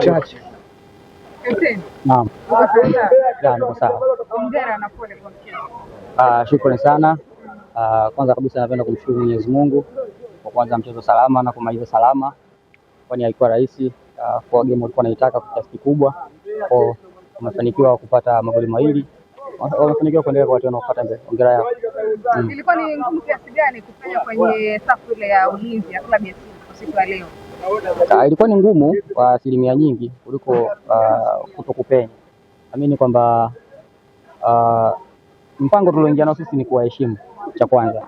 Chache. Naam. Niko sawa. Hongera na pole kwa mchezo. Shukrani sana. Kwanza kabisa napenda kumshukuru Mwenyezi Mungu kwa kuanza mchezo salama na kumaliza salama, kwani haikuwa rahisi. Kwa game walikuwa wanaitaka kwa kiasi kikubwa, kwa tumefanikiwa kupata magoli mawili, wamefanikiwa kuendelea kwa watu wanaofuata mbele. Hongera yao. Ilikuwa ni ngumu kiasi gani kufanya kwenye safu ile ya ulinzi ya klabu ya Simba kwa siku ya leo? Ilikuwa ni ngumu kwa asilimia nyingi kuliko kutokupenya. Naamini kwamba mpango tulioingia nao sisi ni kuwaheshimu cha kwanza,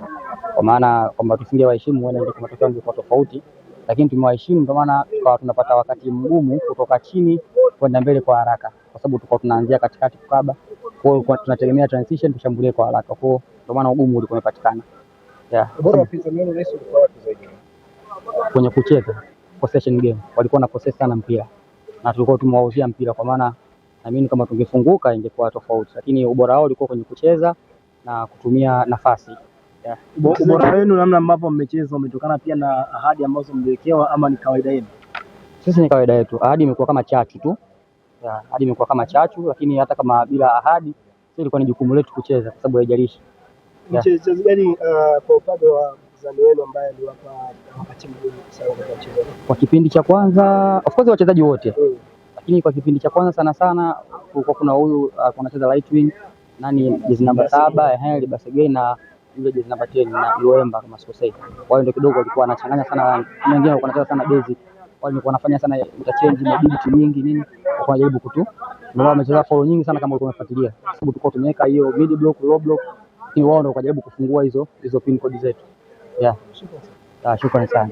kwa maana kwamba tusingewaheshimu wala ndio matokeo yangekuwa tofauti, lakini tumewaheshimu, ndio maana tukawa tunapata wakati mgumu kutoka chini kwenda mbele kwa haraka, kwa sababu tulikuwa tunaanzia katikati kukaba, kwa hiyo tunategemea transition tushambulie kwa haraka, kwa hiyo ndio maana ugumu ulikuwa umepatikana. Bora wapinzani wenu Messi ulikuwa wapi zaidi? Kwenye kucheza possession game walikuwa na possess sana mpira na tulikuwa tumewauzia mpira, kwa maana naamini kama tungefunguka ingekuwa tofauti, lakini ubora wao ulikuwa kwenye kucheza na kutumia nafasi. Ubora wenu namna ambavyo mmecheza umetokana pia na ahadi ambazo mliwekewa ama ni kawaida yenu? Sisi ni kawaida yetu, ahadi imekuwa kama chachu tu. Ahadi imekuwa kama chachu, lakini hata kama bila ahadi sisi ilikuwa ni jukumu letu kucheza, kwa sababu haijalishi. Mchezaji gani kwa upande wa mpinzani wenu ambaye aliwapa wakati mgumu sana kwa mchezo? Kwa kipindi cha kwanza of course wachezaji wote, lakini kwa kipindi cha kwanza sana sana kulikuwa kuna huyu anacheza right wing nani jezi namba 7 Henry Basegei na yule jezi namba 10 na Luemba kama sikosei. Wao ndio kidogo walikuwa wanachanganya sana, wengine walikuwa wanacheza sana basic, wao walikuwa wanafanya sana interchange mobility nyingi nini, kwa kujaribu ndio wamecheza foul nyingi sana kama ulikuwa unafuatilia, kwa sababu tulikuwa tumeweka hiyo mid block low block, ni wao ndio wakajaribu kufungua hizo pin code zetu. Shukrani sana.